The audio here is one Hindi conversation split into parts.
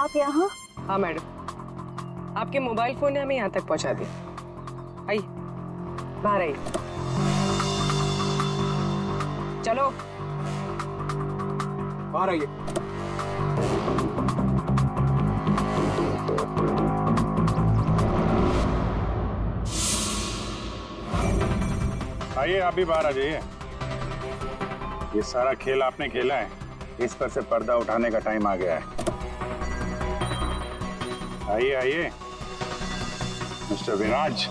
आप यहाँ? हाँ मैडम, आपके मोबाइल फोन ने हमें यहाँ तक पहुँचा दिया। आइए, बाहर आइए। चलो बाहर आइए। आइए, आप भी बाहर आ जाइए। ये सारा खेल आपने खेला है, इस पर से पर्दा उठाने का टाइम आ गया है। आइए आइए मिस्टर विराज।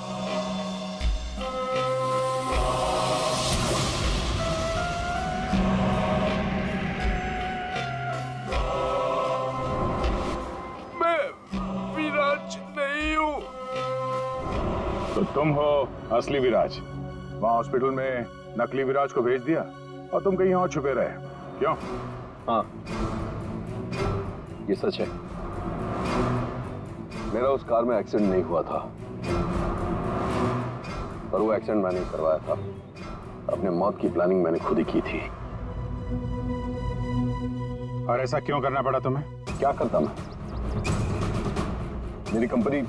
मैं विराज नहीं हूँ। तो तुम हो असली विराज। वहां हॉस्पिटल में नकली विराज को भेज दिया और तुम कहीं और छुपे रहे, क्यों? हाँ, ये सच है। मेरा उस कार में एक्सीडेंट नहीं हुआ था, पर वो एक्सीडेंट मैंने करवाया था। अपने मौत की प्लानिंग मैंने खुद ही की थी। और ऐसा क्यों करना पड़ा तुम्हें? क्या करता मैं? मेरी कंपनी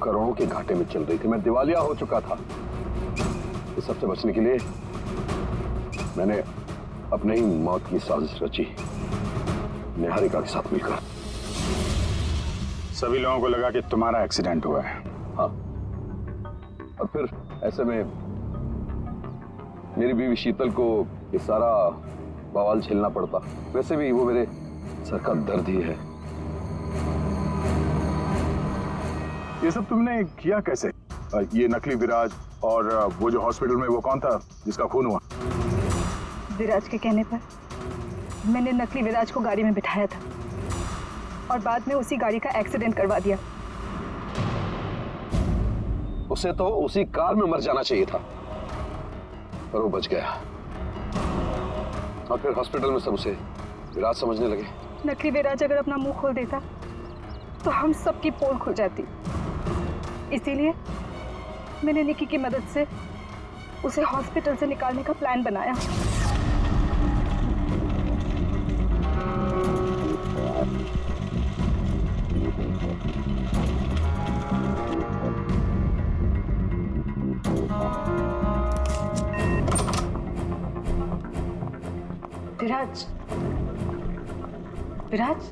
करोड़ों के घाटे में चल रही थी, मैं दिवालिया हो चुका था। इस सबसे बचने के लिए मैंने अपने ही मौत की साजिश रची, निहारिका के साथ मिलकर। सभी लोगों को लगा कि तुम्हारा एक्सीडेंट हुआ है। हाँ, और फिर ऐसे में मेरी बीवी शीतल को ये सारा बवाल झेलना पड़ता। वैसे भी वो मेरे सर का दर्द ही है। ये सब तुमने किया कैसे? ये नकली विराज और वो जो हॉस्पिटल में वो कौन था जिसका खून हुआ? विराज के कहने पर मैंने नकली विराज को गाड़ी में बिठाया था और बाद में उसी गाड़ी का एक्सीडेंट करवा दिया। उसे तो उसी कार में मर जाना चाहिए था, पर वो बच गया। और फिर हॉस्पिटल में सब उसे विराज समझने लगे। नकली विराज अगर अपना मुंह खोल देता तो हम सबकी पोल खुल जाती। इसीलिए मैंने निकी की मदद से उसे हॉस्पिटल से निकालने का प्लान बनाया। विराज, विराज,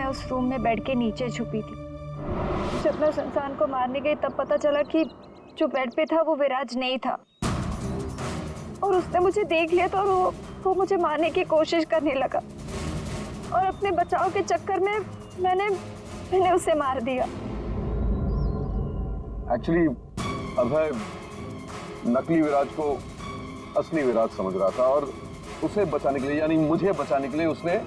उस रूम में बेड के नीचे छुपी थी। जब मैं उस इंसान को मारने गई तब पता चला कि जो बेड पे था वो विराज नहीं था और उसने मुझे देख लिया तो वो मुझे मारने की कोशिश करने लगा और अपने बचाव के चक्कर में मैंने उसे मार दिया। एक्चुअली अभय नकली विराज को असली विराज समझ रहा था और उसे बचाने के लिए, यानी मुझे बचाने के लिए, उसने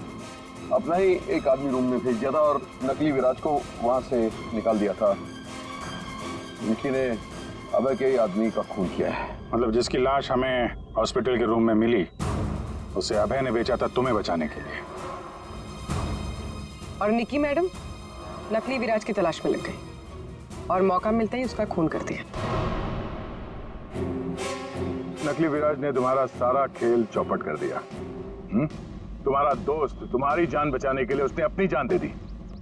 अपना ही एक आदमी रूम में भेज दिया था और नकली विराज को वहां से निकाल दिया था। निकी ने अभय के ही आदमी का खून किया है। मतलब जिसकी लाश हमें हॉस्पिटल के रूम में मिली उसे अभय ने बेचा था तुम्हें बचाने के लिए। और निकी मैडम नकली विराज की तलाश में लग गई और मौका मिलता ही उसका खून कर दिया। नकली विराज ने तुम्हारा सारा खेल चौपट कर दिया। तुम्हारा दोस्त तुम्हारी जान बचाने के लिए उसने अपनी जान दे दी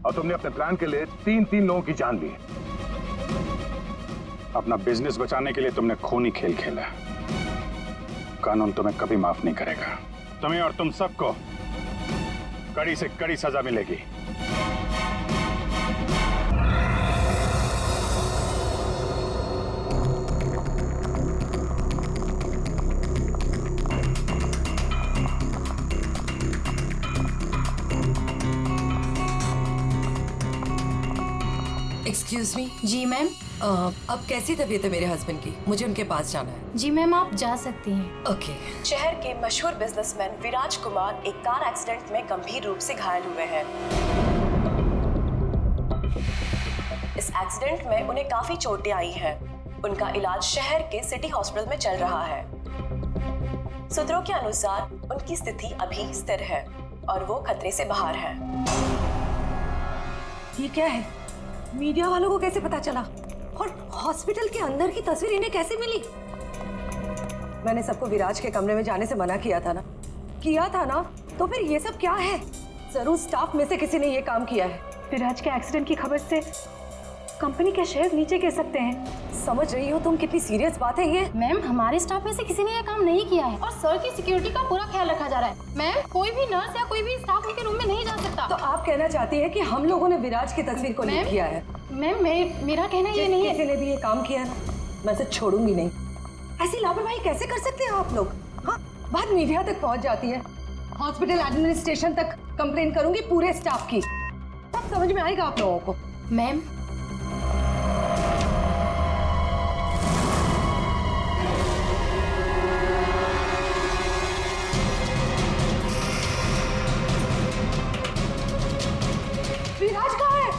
और तुमने अपने प्लान के लिए तीन लोगों की जान ली। अपना बिजनेस बचाने के लिए तुमने खूनी खेल खेला। कानून तुम्हें कभी माफ नहीं करेगा। तुम्हें और तुम सबको कड़ी से कड़ी सजा मिलेगी। Excuse me. जी मैम। अब कैसी तबीयत है मेरे हस्बैंड की? मुझे उनके पास जाना है। जी मैम, आप जा सकती हैं। ओके। शहर के मशहूर बिजनेसमैन विराज कुमार एक कार एक्सीडेंट में गंभीर रूप से घायल हुए हैं। इस एक्सीडेंट में उन्हें काफी चोटें आई हैं। उनका इलाज शहर के सिटी हॉस्पिटल में चल रहा है। सूत्रों के अनुसार उनकी स्थिति अभी स्थिर है और वो खतरे से बाहर है। ये क्या है? मीडिया वालों को कैसे पता चला? और हॉस्पिटल के अंदर की तस्वीर इन्हें कैसे मिली? मैंने सबको विराज के कमरे में जाने से मना किया था ना? तो फिर ये सब क्या है? जरूर स्टाफ में से किसी ने ये काम किया है। विराज के एक्सीडेंट की खबर से कंपनी के शेयर नीचे गिर सकते हैं। समझ रही हो तुम कितनी सीरियस बात है ये? मैम, हमारे स्टाफ में से किसी ने यह काम नहीं किया है और सर की सिक्योरिटी का पूरा ख्याल रखा जा रहा है। मैम, कोई भी नर्स या कोई भी स्टाफ उनके रूम में नहीं जा सकता। तो आप कहना चाहती है कि हम लोगों ने विराज की तस्वीर को लीक किया है? मैम, मेरा कहना ये नहीं है। किसी ने भी ये काम किया है ना, मैं इसे छोड़ूंगी नहीं। ऐसी लापरवाही कैसे कर सकते हैं आप लोग? हाँ, बात मीडिया तक पहुंच जाती है, हॉस्पिटल एडमिनिस्ट्रेशन तक कंप्लेन करूंगी पूरे स्टाफ की, तब समझ में आएगा आप लोगों को। मैम, विराज कहाँ है?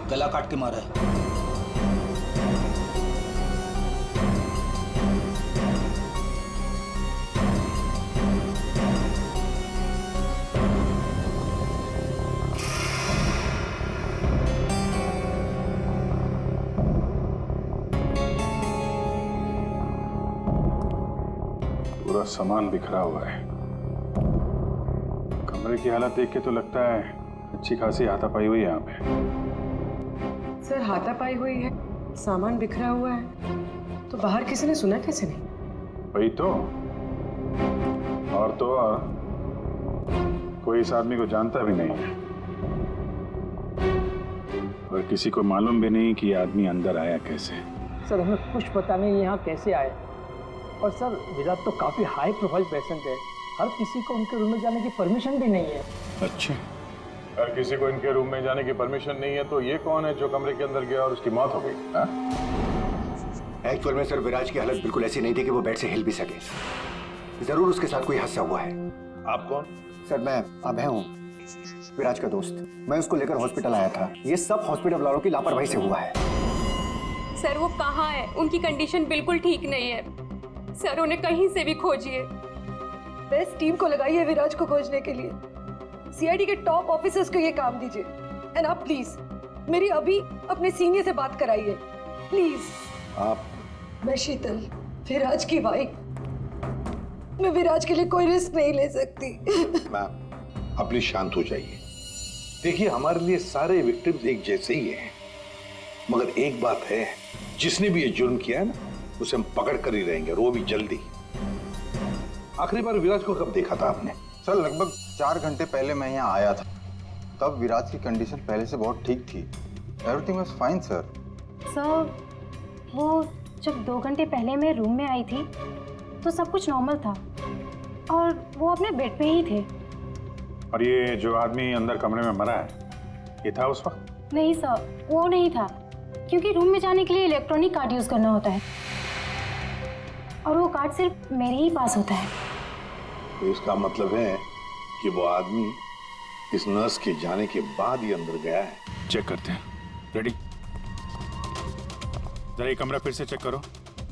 गला काट के मारा है। पूरा सामान बिखरा हुआ है। कमरे की हालत देख के तो लगता है अच्छी खासी हाथापाई हुई है यहाँ पे। सर, हाथापाई हुई है, सामान बिखरा हुआ है, तो बाहर किसी ने सुना कैसे नहीं? वही तो, और कोई इस आदमी को जानता भी नहीं है और किसी को मालूम भी नहीं कि ये आदमी अंदर आया कैसे। सर, हमें कुछ पता नहीं यहाँ कैसे आए। और सर, विराट तो काफी हाई प्रोफाइल पेशेंट है, हर किसी को उनके रूम में जाने की परमिशन भी नहीं है। अच्छा, हर किसी को इनके रूम में जाने की परमिशन नहीं है, तो ये कौन है जो कमरे के अंदर गया और उसकी मौत हो गई? एक्चुअल में सर, विराज की हालत बिल्कुल ऐसी नहीं थी कि वो बेड से हिल भी सके। जरूर उसके साथ कोई हादसा हुआ है। आप कौन? सर, मैं अभय हूँ, विराज का दोस्त। मैं उसको लेकर हॉस्पिटल आया था। ये सब हॉस्पिटल वालों की लापरवाही से हुआ है। सर, वो कहाँ है? उनकी कंडीशन बिल्कुल ठीक नहीं है। सर, उन्हें कहीं से भी खोजिए। बेस्ट टीम को लगाइए विराज को खोजने के लिए। सीआईडी के टॉप ऑफिसर्स को ये काम दीजिए। एंड आप प्लीज मेरी अभी अपने सीनियर से बात कराइए, प्लीज। आप? मैं शीतल, विराज की वाइफ। मैं विराज के लिए कोई रिस्क नहीं ले सकती। मैम, अपनी शांत हो जाइए। देखिए, हमारे लिए सारे विक्टिम्स एक जैसे ही हैं, मगर एक बात है, जिसने भी ये जुर्म किया है ना, उसे हम पकड़ कर ही रहेंगे, और वो भी जल्दी। आखिरी बार विराज को कब देखा था आपने? सर, लगभग 4 घंटे पहले मैं यहाँ आया था। तब विराज की कंडीशन पहले से बहुत ठीक थी। Everything was fine sir. Sir, वो जब 2 घंटे पहले मैं रूम में आई थी तो सब कुछ नॉर्मल था और वो अपने बेड पे ही थे। और ये जो आदमी अंदर कमरे में मरा है, ये था उस वक्त? नहीं सर, वो नहीं था, क्योंकि रूम में जाने के लिए इलेक्ट्रॉनिक कार्ड यूज करना होता है और वो कार्ड सिर्फ मेरे ही पास होता है। तो इसका मतलब है कि वो आदमी इस नर्स के जाने के बाद ही अंदर गया है। चेक करते हैं। रेडी? जरा ये कमरा फिर से चेक करो,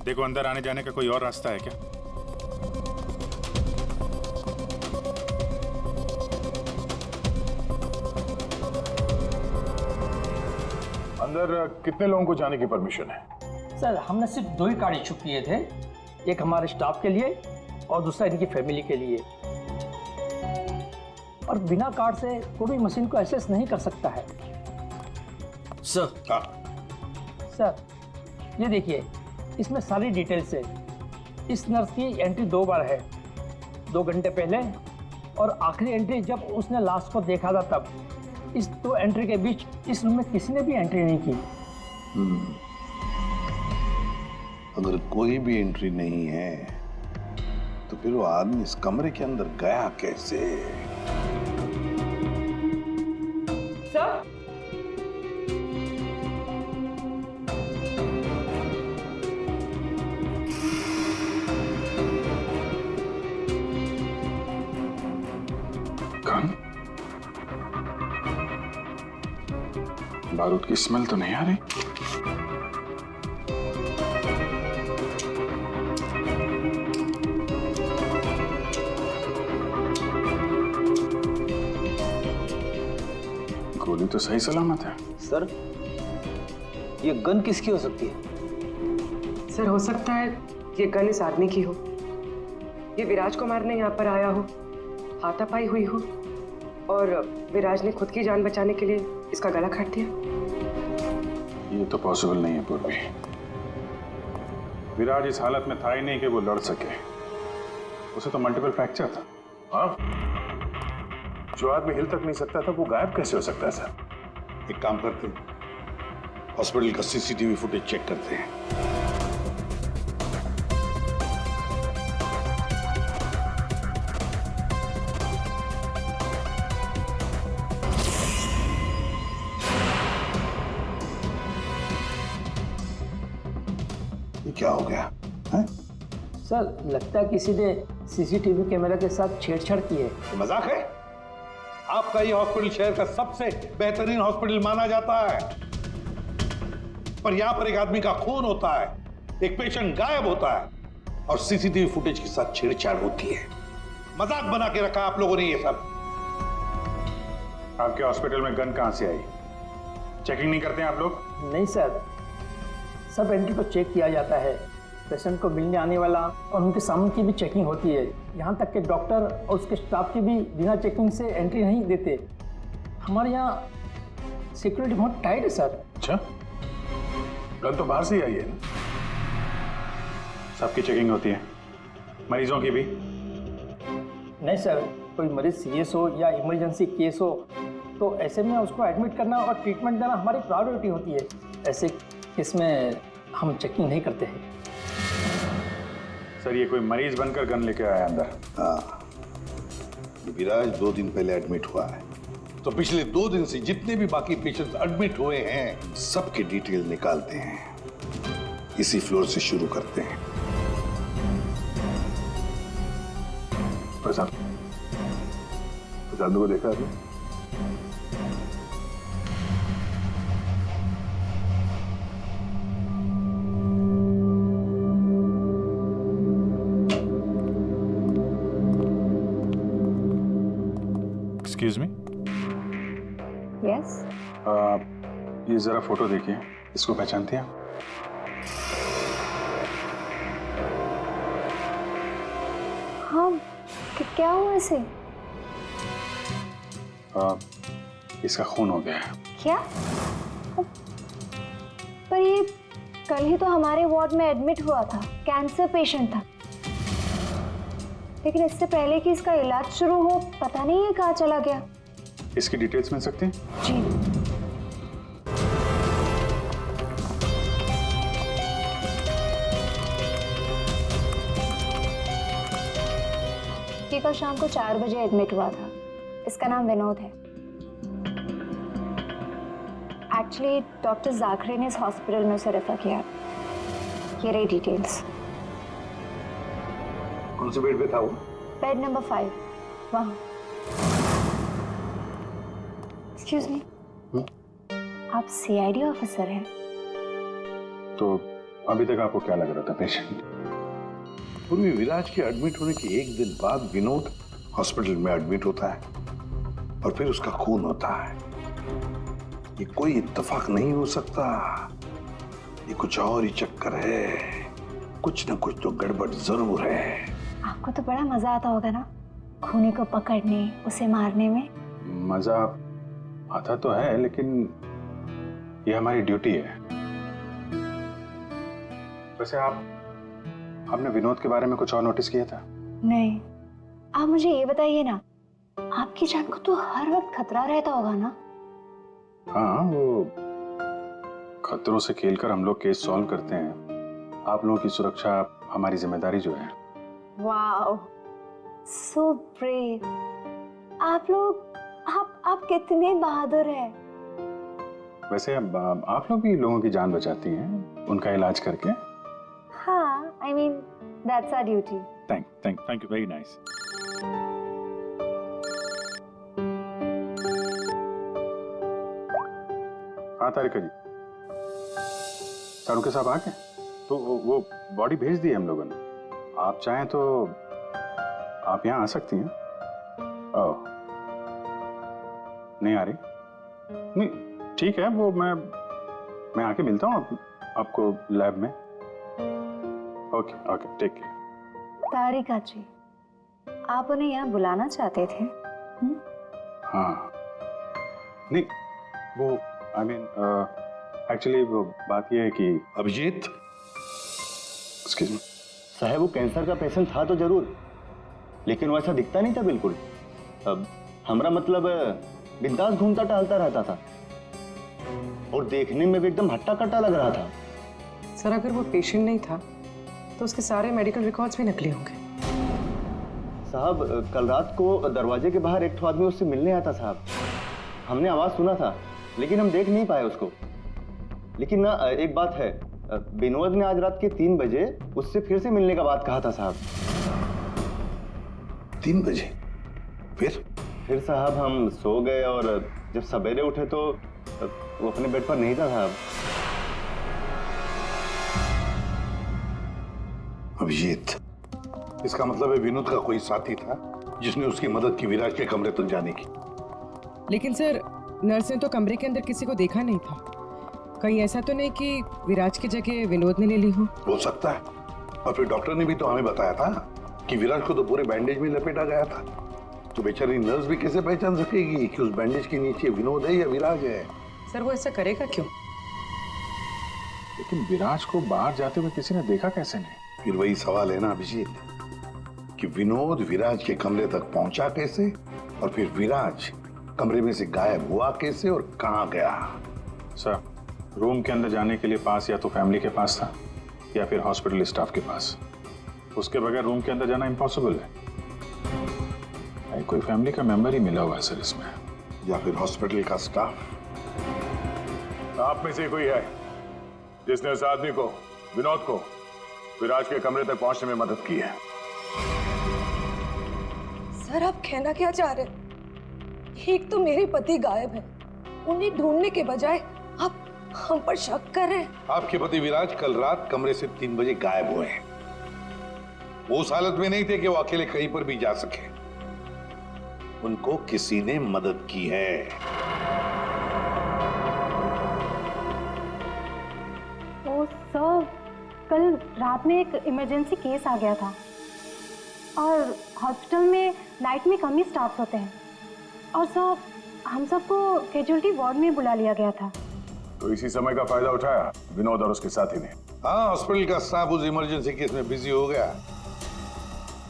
देखो अंदर आने जाने का कोई और रास्ता है क्या। अंदर कितने लोगों को जाने की परमिशन है? सर, हमने सिर्फ 2 ही कार्ड इशू किए थे, एक हमारे स्टाफ के लिए और दूसरा इनकी फैमिली के लिए। और बिना कार्ड से कोई भी मशीन को एक्सेस नहीं कर सकता है। सर, सर, ये देखिए, इसमें सारी डिटेल्स है। इस नर्स की एंट्री 2 बार है, 2 घंटे पहले और आखिरी एंट्री जब उसने लास्ट को देखा था तब। इस 2 एंट्री के बीच इस रूम में किसी ने भी एंट्री नहीं की। अगर कोई भी एंट्री नहीं है तो फिर वो आदमी इस कमरे के अंदर गया कैसे? सर, बारूद की स्मेल तो नहीं आ रही? गोली तो सही सलामत है। सर, ये गन किसकी हो सकती है? सर, हो सकता है ये गन इस आदमी की हो, ये विराज को मारने यहाँ पर आया हो, हाथापाई हुई हो और विराज ने खुद की जान बचाने के लिए इसका गला काट दिया। ये तो पॉसिबल नहीं है पूर्वी। विराज इस हालत में था ही नहीं कि वो लड़ सके। उसे तो मल्टीपल फ्रैक्चर था। हाँ, जो आदमी हिल तक नहीं सकता था वो गायब कैसे हो सकता है सर? एक काम करते हैं, हॉस्पिटल का सीसीटीवी फुटेज चेक करते हैं। ये क्या हो गया है? सर, लगता है किसी ने सीसीटीवी कैमरा के साथ छेड़छाड़ की है। मजाक है? आपका ये हॉस्पिटल शहर का सबसे बेहतरीन हॉस्पिटल माना जाता है, पर यहां पर एक आदमी का खून होता है, एक पेशेंट गायब होता है और सीसीटीवी फुटेज के साथ छेड़छाड़ होती है। मजाक बना के रखा आप लोगों ने ये सब। आपके हॉस्पिटल में गन कहां से आई? चेकिंग नहीं करते हैं आप लोग? नहीं सर, सब एंट्री को चेक किया जाता है। पेशेंट को मिलने आने वाला और उनके सामान की भी चेकिंग होती है। यहाँ तक कि डॉक्टर और उसके स्टाफ की भी बिना चेकिंग से एंट्री नहीं देते। हमारे यहाँ सिक्योरिटी बहुत टाइट है सर। अच्छा, गन तो बाहर से ही आई है ना? सबकी चेकिंग होती है, मरीजों की भी? नहीं सर, कोई मरीज सीरियस हो या इमरजेंसी केस हो तो ऐसे में उसको एडमिट करना और ट्रीटमेंट देना हमारी प्रायोरिटी होती है। ऐसे केस में हम चेकिंग नहीं करते हैं। सर, ये कोई मरीज बनकर गन लेके आया अंदर? हाँ, विराज 2 दिन पहले एडमिट हुआ है, तो पिछले 2 दिन से जितने भी बाकी पेशेंट्स एडमिट हुए हैं सबके डिटेल निकालते हैं। इसी फ्लोर से शुरू करते हैं। प्रसाद को देखा आपने? Excuse me. यस। ये जरा फोटो देखिए, इसको पहचानते हैं आप? हाँ, क्या हुआ इसे? इसका खून हो गया है। क्या? पर ये कल ही तो हमारे वार्ड में एडमिट हुआ था, कैंसर पेशेंट था। लेकिन इससे पहले कि इसका इलाज शुरू हो, पता नहीं ये कहाँ चला गया। इसकी डिटेल्स मिल सकती हैं? जी। ये कल शाम को 4 बजे एडमिट हुआ था। इसका नाम विनोद है। एक्चुअली डॉक्टर जाखरे ने इस हॉस्पिटल में उसे रेफर किया। ये रही डिटेल्स। कौन से बेड पे था वो? बेड नंबर 5, वहाँ। एक्सक्यूज मी, आप सीआईडी ऑफिसर हैं? तो अभी तक आपको क्या लग रहा था पेशेंट? पूर्वी विराज के एडमिट होने के 1 दिन बाद विनोद हॉस्पिटल में एडमिट होता है और फिर उसका खून होता है। ये कोई इत्तेफाक नहीं हो सकता, ये कुछ और ही चक्कर है। कुछ न कुछ तो गड़बड़ जरूर है। आपको तो बड़ा मजा आता होगा ना, खूनी को पकड़ने, उसे मारने में। मजा आता तो है, लेकिन ये हमारी ड्यूटी है। वैसे आपने विनोद के बारे में कुछ और नोटिस किया था? नहीं। आप मुझे ये बताइए ना, आपकी जान को तो हर वक्त खतरा रहता होगा ना? हाँ, वो खतरों से खेलकर हम लोग केस सॉल्व करते हैं। आप लोगों की सुरक्षा हमारी जिम्मेदारी जो है। Wow, so brave. आप कितने बहादुर हैं। वैसे अब आप लोग भी लोगों की जान बचाती हैं उनका इलाज करके। हाँ, I mean, that's our duty. Thank you, very nice. हाँ हाँ तारिका जी, सारू के साहब आ गए? तो वो बॉडी भेज दी है हम लोगों ने। आप चाहें तो आप यहाँ आ सकती हैं। ओह, नहीं आ रही? नहीं, ठीक है, वो मैं आके मिलता हूँ आपको लैब में। Okay okay, take care. Tarika ji, आप उन्हें यहाँ बुलाना चाहते थे? हाँ, नहीं वो आई मीन एक्चुअली वो बात ये है कि अभिजीत, एक्सक्यूज मी साहब, वो कैंसर का पेशेंट था तो जरूर, लेकिन वैसा दिखता नहीं था बिल्कुल। अब हमारा मतलब बिंदास घूमता टहलता रहता था और देखने में भी एकदम हट्टा कट्टा लग रहा था। सर अगर वो पेशेंट नहीं था तो उसके सारे मेडिकल रिकॉर्ड्स भी नकली होंगे। साहब, कल रात को दरवाजे के बाहर एक आदमी उससे मिलने आया था साहब। हमने आवाज सुना था लेकिन हम देख नहीं पाए उसको। लेकिन ना एक बात है, विनोद ने आज रात के 3 बजे उससे फिर से मिलने का बात कहा था साहब। 3 बजे? फिर साहब हम सो गए और जब सवेरे उठे तो वो अपने बेड पर नहीं था साहब। अभिजीत, इसका मतलब है विनोद का कोई साथी था जिसने उसकी मदद की विराज के कमरे तक जाने की। लेकिन सर, नर्स ने तो कमरे के अंदर किसी को देखा नहीं था। कहीं ऐसा तो नहीं कि विराज की जगह विनोद ने ले ली हो सकता है। और फिर डॉक्टर ने भी तो हमें बताया था कि विराज को तो पूरे बैंडेज में लपेटा गया था। तो बेचारी नर्स भी कैसे पहचान सकेगी कि उस बैंडेज के नीचे विनोद है या विराज है? सर वो ऐसा करेगा क्यों? लेकिन विराज को बाहर जाते हुए किसी ने देखा कैसे नहीं? फिर वही सवाल है ना अभिजीत, कि विनोद विराज के कमरे तक पहुंचा कैसे और फिर विराज कमरे में से गायब हुआ कैसे और कहां गया? सर, रूम के अंदर जाने के लिए पास या तो फैमिली के पास था या फिर हॉस्पिटल स्टाफ के पास। उसके बगैर रूम के अंदर जाना इम्पॉसिबल है। कोई फैमिली का मेंबर ही मिला हुआ है सर इसमें, या फिर हॉस्पिटल का स्टाफ। आप में से कोई है जिसने उस आदमी को, विनोद को, विराज के कमरे तक पहुंचने में मदद की है? सर आप कहना क्या चाह रहे हैं? एक तो मेरे पति गायब है, उन्हें ढूंढने के बजाय आप हम पर शक कर रहे हैं। आपके पति विराज कल रात कमरे से 3 बजे गायब हुए हैं। वो उस हालत में नहीं थे कि वो अकेले कहीं पर भी जा सके। उनको किसी ने मदद की है। ओ सर, कल रात में एक इमरजेंसी केस आ गया था और हॉस्पिटल में नाइट में कम ही स्टाफ होते हैं और सर हम सबको कैजुअलिटी वार्ड में बुला लिया गया था। तो इसी समय का फायदा उठाया विनोद और उसके साथी ने। हाँ, हॉस्पिटल का स्टाफ उस इमरजेंसी केस में बिजी हो गया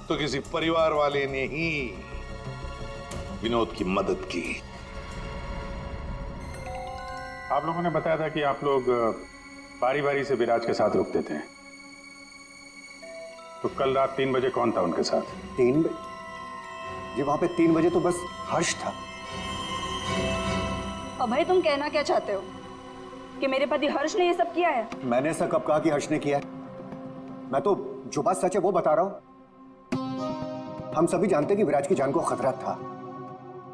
तो किसी परिवार वाले ने ही विनोद की मदद की। आप लोगों ने बताया था कि आप लोग बारी बारी से विराज के साथ रुकते थे, तो कल रात 3 बजे कौन था उनके साथ? 3 बजे जी, वहां पे 3 बजे तो बस हर्ष था। अभय, तुम कहना क्या चाहते हो कि मेरे पति हर्ष ने ये सब किया है? मैंने ऐसा कब कहा कि हर्ष ने किया है? मैं तो जो बात सच है वो बता रहा हूं। हम सभी जानते हैं कि विराज की जान को खतरा था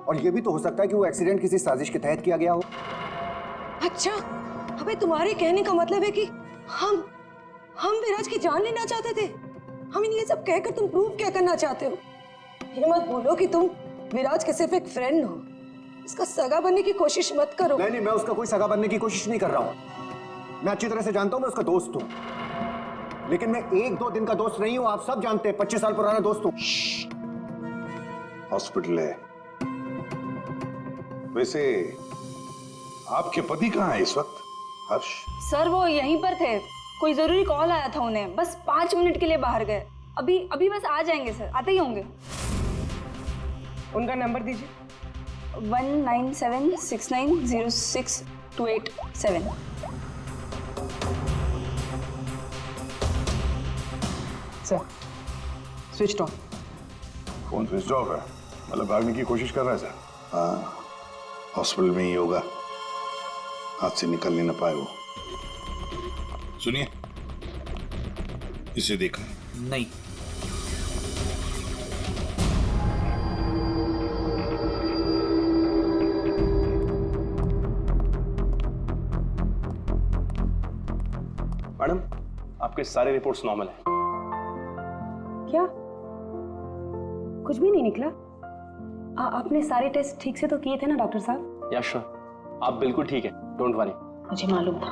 और ये भी तो हो सकता है कि वो एक्सीडेंट किसी साजिश के तहत किया गया हो। अच्छा, अबे तुम्हारे कहने का मतलब है कि हम विराज की जान लेना चाहते थे? हम ये सब कहकर तुम प्रूव क्या करना चाहते हो? ये मत बोलो कि तुम विराज के सिर्फ एक फ्रेंड हो, इसका सगा बनने की कोशिश मत करो। नहीं, मैं उसका कोई सगा बनने की कोशिश नहीं कर रहा हूँ। मैं अच्छी तरह से जानता हूँ मैं उसका दोस्त हूँ, लेकिन मैं 1-2 दिन का दोस्त नहीं हूँ। आप सब जानते हैं 25 साल पुराना दोस्त हूँ। हॉस्पिटल है। वैसे आपके पति कहाँ है इस वक्त? हर्ष? सर वो यहीं पर थे, कोई जरूरी कॉल आया था उन्हें, बस 5 मिनट के लिए बाहर गए। अभी बस आ जाएंगे सर, आते ही होंगे। उनका नंबर दीजिए। 1976906287। Sir switch off. Phone switch off है? मतलब भागने की कोशिश कर रहा है सर? हाँ, हॉस्पिटल में ही होगा, हाथ से निकल नहीं ना पाए वो। सुनिए, इसे देखा? नहीं। आपके सारे रिपोर्ट्स नॉर्मल हैं। क्या कुछ भी नहीं निकला? आपने सारे टेस्ट ठीक से तो किए थे ना डॉक्टर साहब? या श्योर, आप बिल्कुल ठीक है, डोंट वरी। मुझे मालूम था,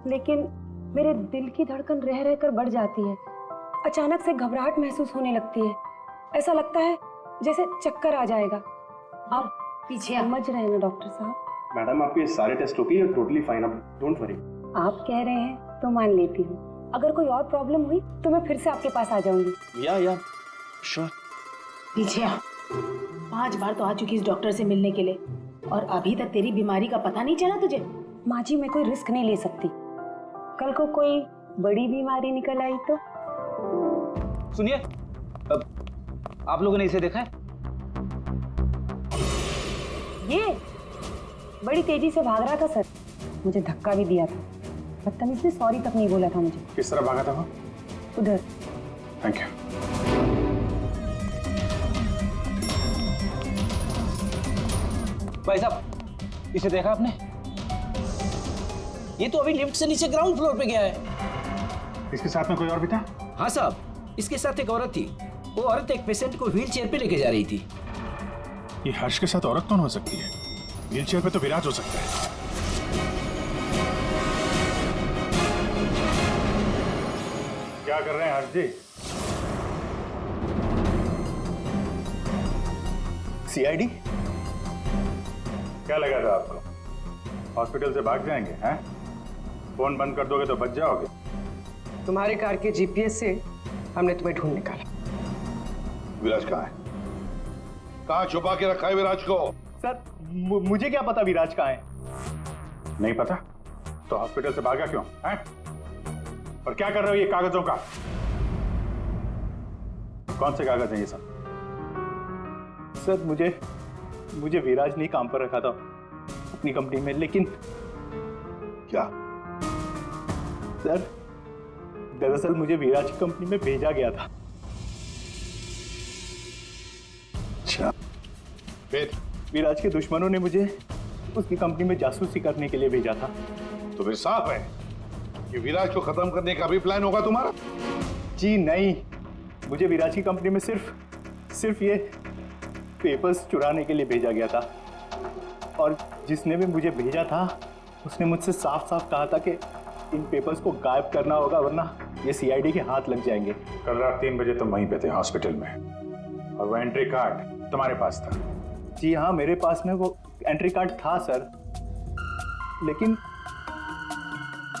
लेकिन मेरे दिल की धड़कन रह रहकर बढ़ जाती है। अचानक से घबराहट महसूस होने लगती है। ऐसा लगता है जैसे चक्कर आ जाएगा। आप पीछे समझ रहे हैं ना डॉक्टर साहब? मैडम, आपके सारे test okay, you totally fine, आप डोंट वरी। आप कह रहे हैं तो मान लेती हूँ। अगर कोई और प्रॉब्लम हुई तो मैं फिर से आपके पास आ जाऊंगी। या श्योर। पीछे आ। 5 बार तो आ चुकी इस डॉक्टर से मिलने के लिए और अभी तक तेरी बीमारी का पता नहीं चला तुझे? माँ जी, मैं कोई रिस्क नहीं ले सकती। कल को कोई बड़ी बीमारी निकल आई तो? सुनिए, आप लोगों ने इसे देखा है? ये बड़ी तेजी से भाग रहा था सर, मुझे धक्का भी दिया था। बदतमीज ने सॉरी तक नहीं बोला था मुझे। किस तरह भागा था वो? उधर। Thank you. भाई साहब, इसे देखा आपने? ये तो अभी लिफ्ट से नीचे ग्राउंड फ्लोर पे गया है। इसके साथ में कोई और भी था? हाँ साहब, इसके साथ एक औरत थी। वो औरत एक पेशेंट को व्हील चेयर पे लेके जा रही थी। ये हर्ष के साथ औरत कौन हो सकती है? व्हील चेयर पे तो विराज हो सकता है। क्या कर रहे हैं हर्ष जी? सीआईडी? क्या लगा था आपको? हॉस्पिटल से भाग जाएंगे हैं? फोन बंद कर दोगे तो बच जाओगे। तुम्हारे कार के जीपीएस से हमने तुम्हें ढूंढ निकाला। विराज कहाँ है? कहाँ छुपा के रखा है विराज को? सर, मुझे क्या पता विराज कहाँ है? नहीं पता तो हॉस्पिटल से भागा क्यों हैं? और क्या कर रहे हो ये कागजों का? कौन से कागज हैं ये सब? सर, मुझे विराज ने काम पर रखा था अपनी कंपनी में, लेकिन क्या? सर, दरअसल मुझे विराज की कंपनी में भेजा गया था। अच्छा, फिर? विराज के दुश्मनों ने मुझे उसकी कंपनी में जासूसी करने के लिए भेजा था। तो फिर साफ है कि विराज को खत्म करने का भी प्लान होगा तुम्हारा? जी नहीं, मुझे विराज की कंपनी में सिर्फ ये पेपर्स चुराने के लिए भेजा गया था। और जिसने भी मुझे भेजा था उसने मुझसे साफ साफ कहा था कि इन पेपर्स को गायब करना होगा, वरना ये सीआईडी के हाथ लग जाएंगे। कल रात 3 बजे तुम वहीं पे थे हॉस्पिटल में, और वो एंट्री कार्ड तुम्हारे पास था? जी हाँ, मेरे पास में वो एंट्री कार्ड था सर, लेकिन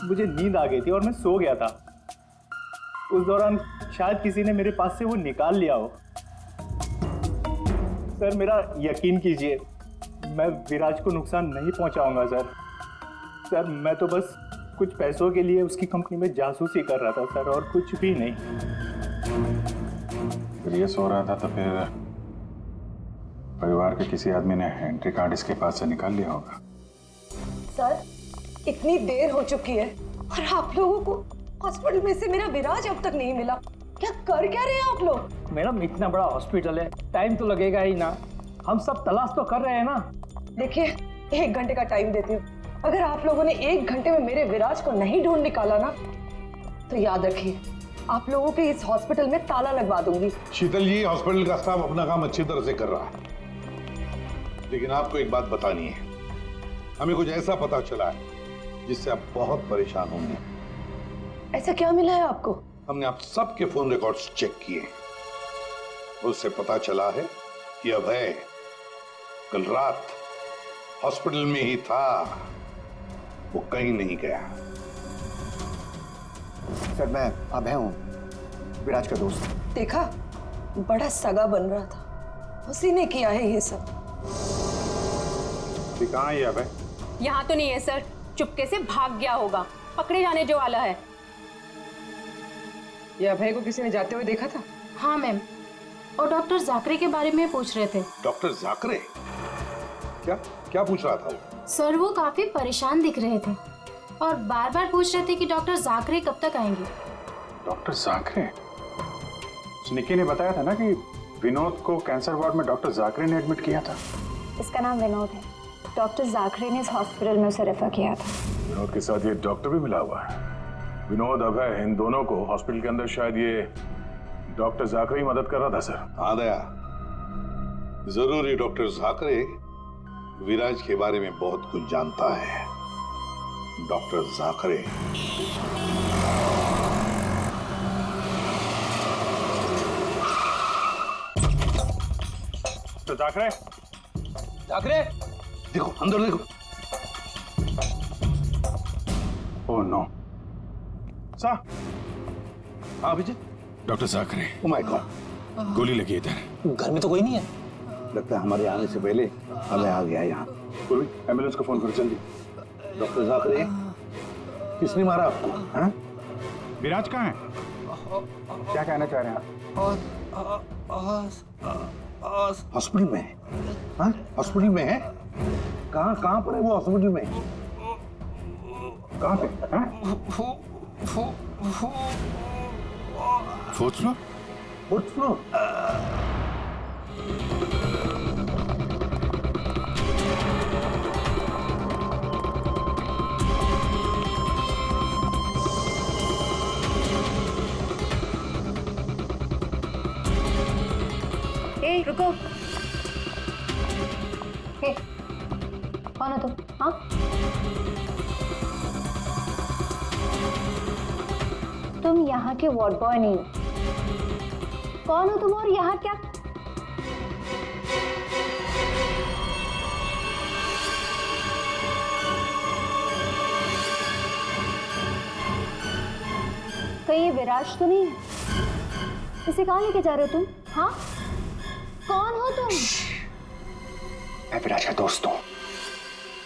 मुझे नींद आ गई थी और मैं सो गया था। उस दौरान शायद किसी ने मेरे पास से वो निकाल लिया हो। सर, मेरा यकीन कीजिए, मैं विराज को नुकसान नहीं पहुंचाऊंगा सर, मैं तो बस कुछ पैसों के लिए उसकी कंपनी में जासूसी कर रहा था सर, और कुछ भी नहीं। फिर ये सो रहा था तो फिर परिवार के किसी आदमी ने एंट्री कार्ड इसके पास से निकाल लिया होगा। सर, इतनी देर हो चुकी है और आप लोगों को हॉस्पिटल में से मेरा विराज अब तक नहीं मिला। क्या कर क्या रहे हैं आप लोग? मैडम, इतना बड़ा हॉस्पिटल है, टाइम तो लगेगा ही ना। हम सब तलाश तो कर रहे हैं ना। देखिए, 1 घंटे का टाइम देती हूँ। अगर आप लोगों ने 1 घंटे में मेरे विराज को नहीं ढूंढ निकाला ना, तो याद रखिए, आप लोगों के इस हॉस्पिटल में ताला लगवा दूंगी। शीतल जी, हॉस्पिटल का स्टाफ अपना काम अच्छी तरह से कर रहा है, लेकिन आपको एक बात बतानी है। हमें कुछ ऐसा पता चला है जिससे आप बहुत परेशान होंगे। ऐसा क्या मिला है आपको? हमने आप सबके फोन रिकॉर्ड्स चेक किए, उससे पता चला है कि अभय कल रात हॉस्पिटल में ही था, वो कहीं नहीं गया। सर, मैं अभय हूँ, विराज का दोस्त। देखा, बड़ा सगा बन रहा था, उसी ने किया है ये सब। कहाँ है ये अभय? यहाँ तो नहीं है सर, चुपके से भाग गया होगा, पकड़े जाने जो वाला है। ये अभय को किसी ने जाते हुए देखा था? हाँ मैम, और डॉक्टर जाकरे के बारे में पूछ रहे थे। डॉक्टर जाकरे? क्या पूछ रहा था वो? सर, वो काफी परेशान दिख रहे थे और बार बार पूछ रहे थे कि डॉक्टर जाकरे कब तक आएंगे। डॉक्टर जाकरे? निकी ने बताया था ना कि विनोद को कैंसर वार्ड में डॉक्टर जाकरे ने एडमिट किया था। इसका नाम विनोद है, डॉक्टर जाकरे ने इस हॉस्पिटल में उसे रेफर किया था। विनोद के साथ ये डॉक्टर भी मिला हुआ है। विनोद, अभय, इन दोनों को हॉस्पिटल के अंदर शायद ये डॉक्टर जाकरे मदद कर रहा था सर। हाँ दया, जरूर ये डॉक्टर जाकरे विराज के बारे में बहुत कुछ जानता है। डॉक्टर जाकरे तो जाकरे देखो, अंदर देखो। ओह नो सा। हाँ विजय। डॉक्टर जाकरे, ओ माय गॉड, गोली लगी इधर। घर में तो कोई नहीं है। लगता है हमारे आने से पहले हमें आ गया यहाँ। पूर्वी, एम्बुलेंस को फोन करो जल्दी। डॉक्टर जाकरे, किसने मारा आपको? हाँ? विराज कहाँ है? क्या कहना चाह रहे हैं आप? हॉस्पिटल में है? हाँ? हॉस्पिटल में है? कहाँ पर है वो हॉस्पिटल में? कहाँ पे? Fourth floor? Fourth floor? ए, रुको। ए, कौन हो तुम? हाँ? तुम यहाँ के वार्ड बॉय नहीं हो। कौन हो तुम और यहाँ क्या? कहीं ये विराज तो नहीं है? इसे कहाँ लेके जा रहे हो तुम? हाँ? कौन हो तुम? मैं विराज का दोस्त हूँ।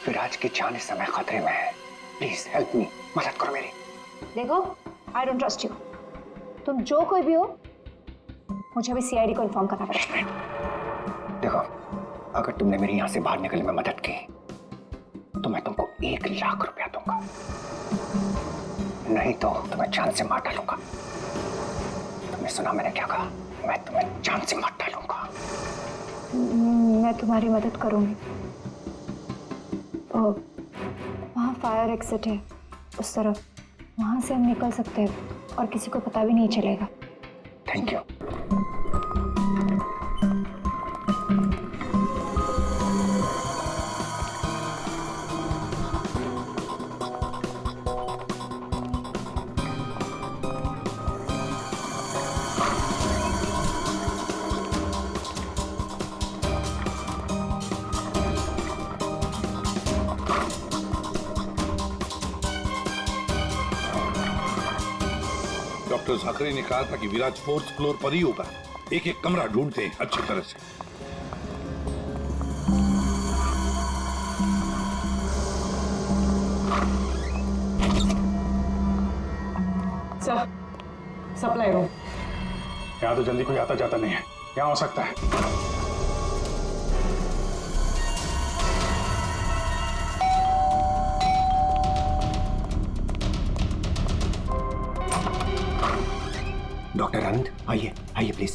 विराज की जान इस समय खतरे में है। प्लीज हेल्प मी, मदद करो मेरी। देखो, आई डोंट ट्रस्ट यू। तुम जो कोई भी हो, मुझे अभी सीआईडी को इन्फॉर्म करना पड़ेगा। देखो, अगर तुमने मेरी यहाँ से बाहर निकलने में मदद की तो मैं तुमको 1 लाख रुपया दूंगा, नहीं तो तुम्हें जान से मार डालूंगा। तुमने सुना मैंने क्या कहा? मैं तुम्हें जान से मार डालूंगा। मैं तुम्हारी मदद करूंगी। वहाँ फायर एग्जिट है उस तरफ, वहाँ से हम निकल सकते हैं और किसी को पता भी नहीं चलेगा। Thank you. डॉक्टर जाकरे ने कहा था कि विराज 4th फ्लोर पर ही होगा। एक एक कमरा ढूंढते हैं अच्छी तरह से। Sir, supply room. यहाँ तो जल्दी कोई आता जाता नहीं है। यहाँ हो सकता है। डॉक्टर आनंद, आइए आइए प्लीज।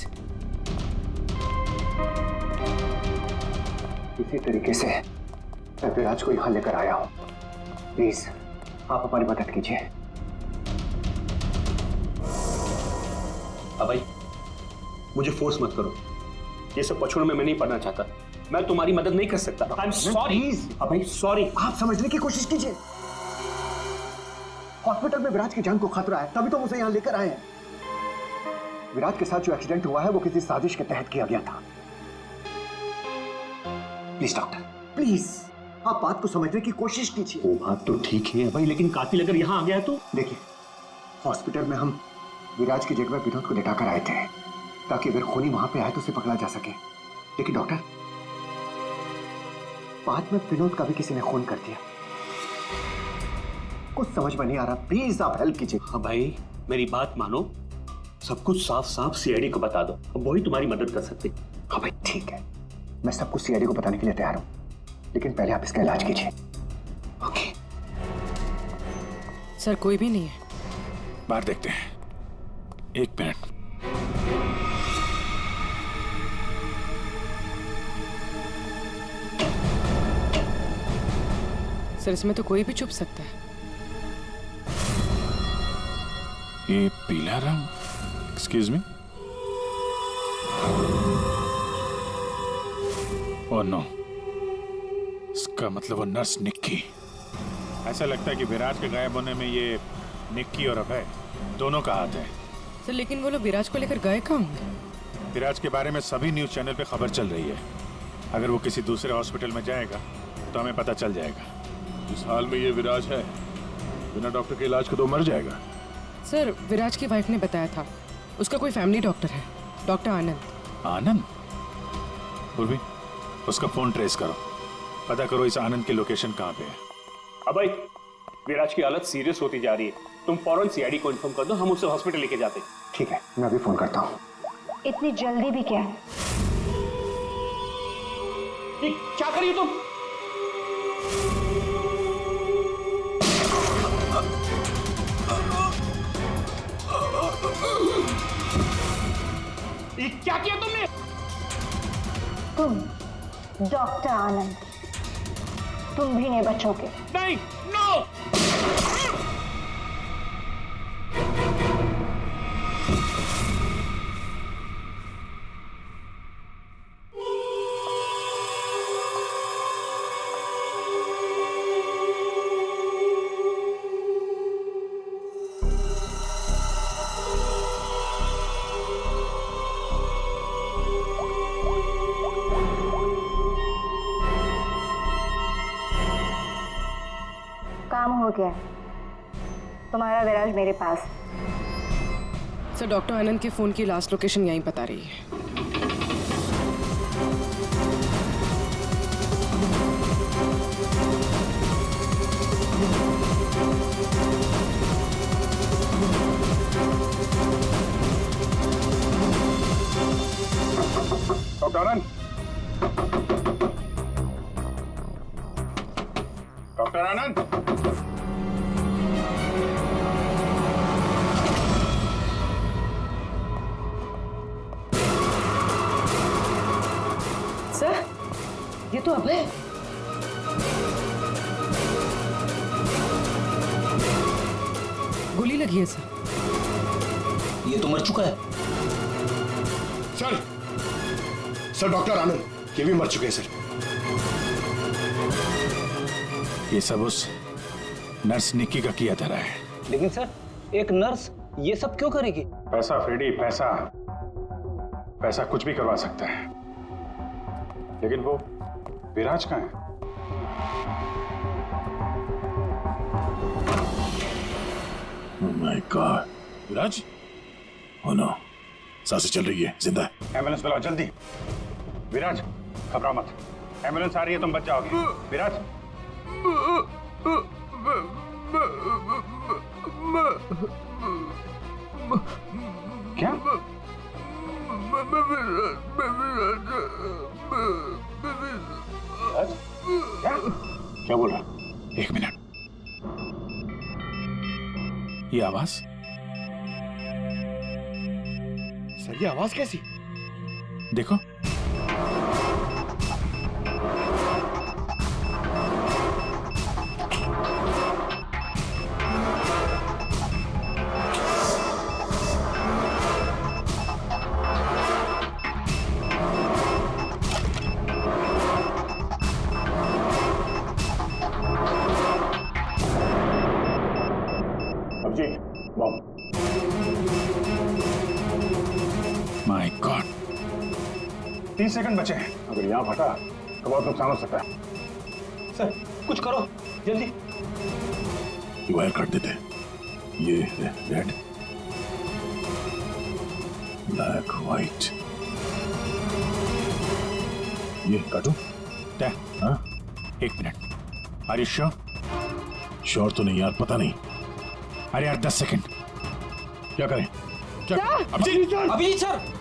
इसी तरीके से मैं विराज को यहां लेकर आया हूं। प्लीज आप हमारी मदद कीजिए। अभय, मुझे फोर्स मत करो। ये सब पछुड़ में मैं नहीं पढ़ना चाहता। मैं तुम्हारी मदद नहीं कर सकता। I am sorry. Abhay sorry. आप समझने की कोशिश कीजिए। हॉस्पिटल में विराज की जान को खतरा है, तभी तो उसे यहां लेकर आए हैं। विराज के साथ जो एक्सीडेंट हुआ है वो किसी साजिश के तहत किया गया था। प्लीज डॉक्टर, प्लीज आप बात को समझने की कोशिश कीजिए। वो बात तो ठीक है भाई, लेकिन कातिल अगर यहाँ आ गया तो? देखिए, हॉस्पिटल में हम विराज की जगह विनोद को लेटाकर आए थे ताकि अगर खूनी वहां पे आए तो उसे पकड़ा जा सके। लेकिन डॉक्टर, बाद में विनोद का भी किसी ने खून कर दिया। कुछ समझ में नहीं आ रहा। प्लीज आप हेल्प कीजिए। हाँ भाई, मेरी बात मानो। सब कुछ साफ साफ सीआईडी को बता दो, अब वही तुम्हारी मदद कर सकते। हाँ भाई ठीक है, मैं सब कुछ सीआईडी को बताने के लिए तैयार हूं, लेकिन पहले आप इसका इलाज कीजिए। ओके सर, कोई भी नहीं है। बाहर देखते हैं। एक मिनट। सर, इसमें तो कोई भी छुप सकता है। ये पीला रंग, एक्सक्यूज मी। ओह नो, इसका मतलब वो नर्स निक्की। ऐसा लगता है कि विराज के गायब होने में ये निक्की और अभय दोनों का हाथ है। सर लेकिन वो लोग विराज को लेकर गए कहाँ होंगे? विराज के बारे में सभी न्यूज चैनल पे खबर चल रही है। अगर वो किसी दूसरे हॉस्पिटल में जाएगा तो हमें पता चल जाएगा। इस हाल में ये विराज है, बिना डॉक्टर के इलाज को तो मर जाएगा। सर विराज की वाइफ ने बताया था उसका कोई फैमिली डॉक्टर है, डॉक्टर आनंद। आनंद? उर्वी, उसका फोन ट्रेस करो, पता करो इस आनंद की लोकेशन कहाँ पे है। अबे विराज की हालत सीरियस होती जा रही है, तुम फौरन सीआईडी को इन्फॉर्म कर दो, हम उसे हॉस्पिटल लेके जाते। ठीक है, मैं अभी फोन करता हूँ। इतनी जल्दी भी क्या है? क्या करिए तुम? क्या किया तुमने? तुम डॉक्टर आनंद, तुम भी नहीं बचोगे। नहीं, नो। काम हो गया, तुम्हारा विराज मेरे पास। सर डॉक्टर आनंद के फोन की लास्ट लोकेशन यहीं बता रही है। डॉक्टर आनंद, डॉक्टर आनंद, सर ये तो अभय। गोली लगी है सर। ये तो मर चुका है। सर डॉक्टर आनंद ये भी मर चुके हैं सर। ये सब उस नर्स निक्की का किया धरा है। लेकिन सर एक नर्स ये सब क्यों करेगी? पैसा फ्रेडी, पैसा, पैसा कुछ भी करवा सकता है। लेकिन वो विराज कहाँ है? Oh my God, Viraj? Oh no, सांसें चल रही है, जिंदा है। एम्बुलेंस बुलाओ जल्दी। विराज घबराओ मत, एम्बुलेंस आ रही है, तुम बच जाओगे। विराज क्या? क्या बोल रहा? एक मिनट, ये आवाज? सर ये आवाज कैसी? देखो, माय गॉड, 30 सेकंड बचे हैं। अगर यहाँ फटा तो बहुत नुकसान हो सकता है। सर कुछ करो जल्दी। वायर काट देते हैं। ये रेड, ब्लैक, व्हाइट, ये काटू? हाँ? एक minute, are you sure? Sure तो नहीं यार, पता नहीं। अरे यार 10 सेकंड, क्या करें? क्या? अभिजीत सर